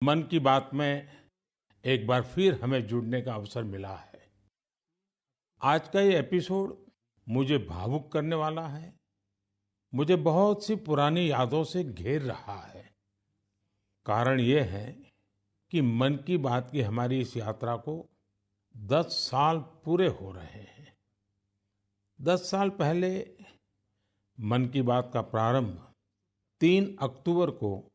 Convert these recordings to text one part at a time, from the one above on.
मन की बात में एक बार फिर हमें जुड़ने का अवसर मिला है। आज का ये एपिसोड मुझे भावुक करने वाला है। मुझे बहुत सी पुरानी यादों से घेर रहा है। कारण ये है कि मन की बात की हमारी इस यात्रा को 10 साल पूरे हो रहे हैं। 10 साल पहले मन की बात का प्रारंभ 3 अक्टूबर को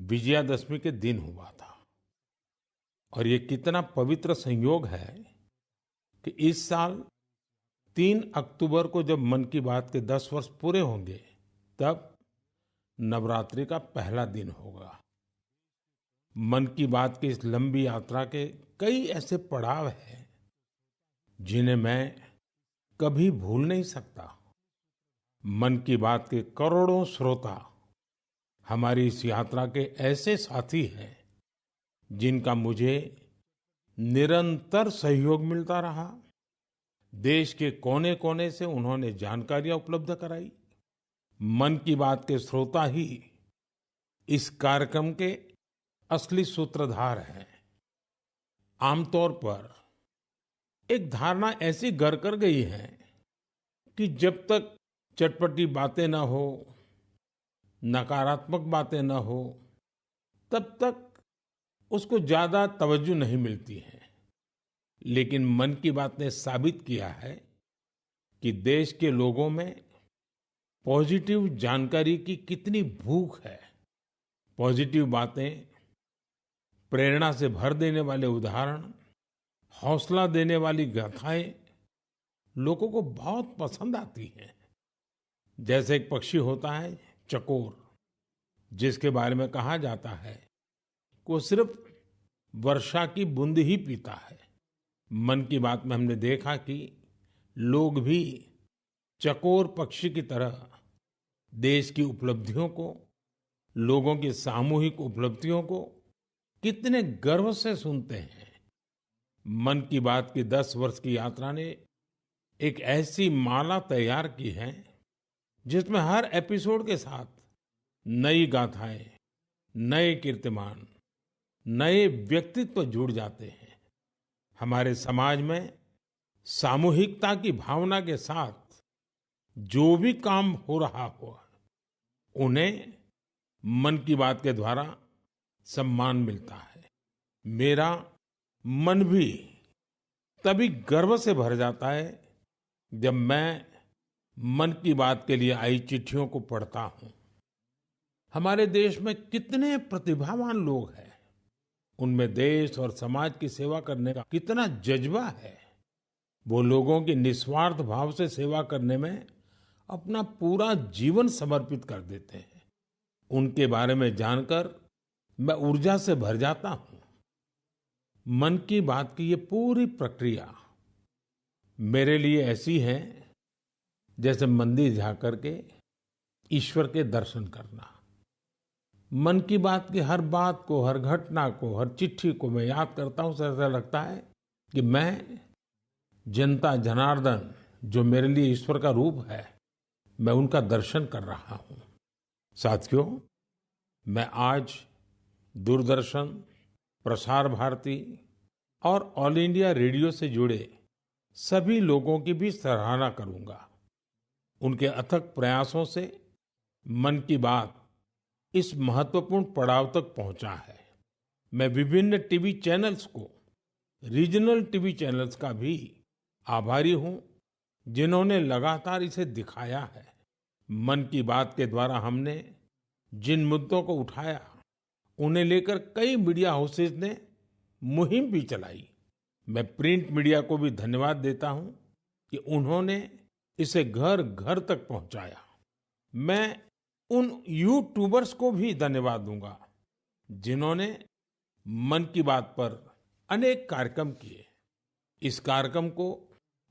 विजयादशमी के दिन हुआ था। और ये कितना पवित्र संयोग है कि इस साल 3 अक्टूबर को जब मन की बात के 10 वर्ष पूरे होंगे, तब नवरात्रि का पहला दिन होगा। मन की बात की इस लंबी यात्रा के कई ऐसे पड़ाव हैं जिन्हें मैं कभी भूल नहीं सकता। मन की बात के करोड़ों श्रोता हमारी इस यात्रा के ऐसे साथी हैं जिनका मुझे निरंतर सहयोग मिलता रहा। देश के कोने कोने से उन्होंने जानकारियां उपलब्ध कराई। मन की बात के श्रोता ही इस कार्यक्रम के असली सूत्रधार हैं। आमतौर पर एक धारणा ऐसी घर कर गई है कि जब तक चटपटी बातें न हो, नकारात्मक बातें न हो, तब तक उसको ज्यादा तवज्जो नहीं मिलती है। लेकिन मन की बात ने साबित किया है कि देश के लोगों में पॉजिटिव जानकारी की कितनी भूख है। पॉजिटिव बातें, प्रेरणा से भर देने वाले उदाहरण, हौसला देने वाली गाथाएं लोगों को बहुत पसंद आती हैं। जैसे एक पक्षी होता है चकोर, जिसके बारे में कहा जाता है कि वो सिर्फ वर्षा की बूंद ही पीता है। मन की बात में हमने देखा कि लोग भी चकोर पक्षी की तरह देश की उपलब्धियों को, लोगों की सामूहिक उपलब्धियों को कितने गर्व से सुनते हैं। मन की बात की 10 वर्ष की यात्रा ने एक ऐसी माला तैयार की है जिसमें हर एपिसोड के साथ नई गाथाएं, नए कीर्तिमान, नए व्यक्तित्व जुड़ जाते हैं। हमारे समाज में सामूहिकता की भावना के साथ जो भी काम हो रहा हो, उन्हें मन की बात के द्वारा सम्मान मिलता है। मेरा मन भी तभी गर्व से भर जाता है जब मैं मन की बात के लिए आई चिट्ठियों को पढ़ता हूं। हमारे देश में कितने प्रतिभावान लोग हैं। उनमें देश और समाज की सेवा करने का कितना जज्बा है। वो लोगों की निस्वार्थ भाव से सेवा करने में अपना पूरा जीवन समर्पित कर देते हैं। उनके बारे में जानकर मैं ऊर्जा से भर जाता हूं। मन की बात की ये पूरी प्रक्रिया मेरे लिए ऐसी है जैसे मंदिर जाकर के ईश्वर के दर्शन करना। मन की बात की हर बात को, हर घटना को, हर चिट्ठी को मैं याद करता हूं तो ऐसा लगता है कि मैं जनता जनार्दन, जो मेरे लिए ईश्वर का रूप है, मैं उनका दर्शन कर रहा हूं। साथियों, मैं आज दूरदर्शन, प्रसार भारती और ऑल इंडिया रेडियो से जुड़े सभी लोगों की भी सराहना करूंगा। उनके अथक प्रयासों से मन की बात इस महत्वपूर्ण पड़ाव तक पहुंचा है। मैं विभिन्न टीवी चैनल्स को, रीजनल टीवी चैनल्स का भी आभारी हूं जिन्होंने लगातार इसे दिखाया है। मन की बात के द्वारा हमने जिन मुद्दों को उठाया, उन्हें लेकर कई मीडिया हाउसेस ने मुहिम भी चलाई। मैं प्रिंट मीडिया को भी धन्यवाद देता हूं कि उन्होंने इसे घर घर तक पहुंचाया। मैं उन यूट्यूबर्स को भी धन्यवाद दूंगा जिन्होंने मन की बात पर अनेक कार्यक्रम किए। इस कार्यक्रम को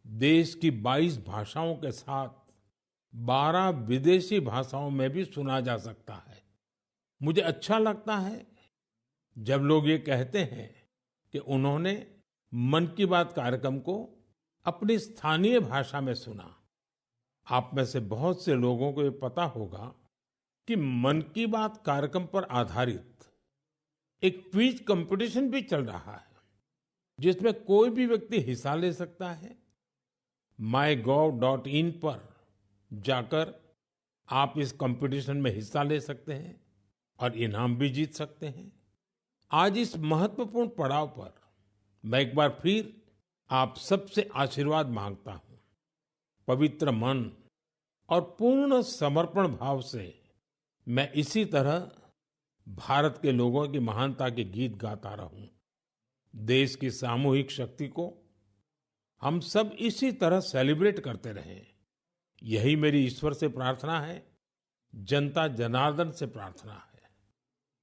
देश की 22 भाषाओं के साथ 12 विदेशी भाषाओं में भी सुना जा सकता है। मुझे अच्छा लगता है जब लोग ये कहते हैं कि उन्होंने मन की बात कार्यक्रम को अपनी स्थानीय भाषा में सुना। आप में से बहुत से लोगों को ये पता होगा कि मन की बात कार्यक्रम पर आधारित एक क्विज कंपटीशन भी चल रहा है जिसमें कोई भी व्यक्ति हिस्सा ले सकता है। mygov.in पर जाकर आप इस कंपटीशन में हिस्सा ले सकते हैं और इनाम भी जीत सकते हैं। आज इस महत्वपूर्ण पड़ाव पर मैं एक बार फिर आप सबसे आशीर्वाद मांगता हूं। पवित्र मन और पूर्ण समर्पण भाव से मैं इसी तरह भारत के लोगों की महानता के गीत गाता रहूं। देश की सामूहिक शक्ति को हम सब इसी तरह सेलिब्रेट करते रहें, यही मेरी ईश्वर से प्रार्थना है, जनता जनार्दन से प्रार्थना है।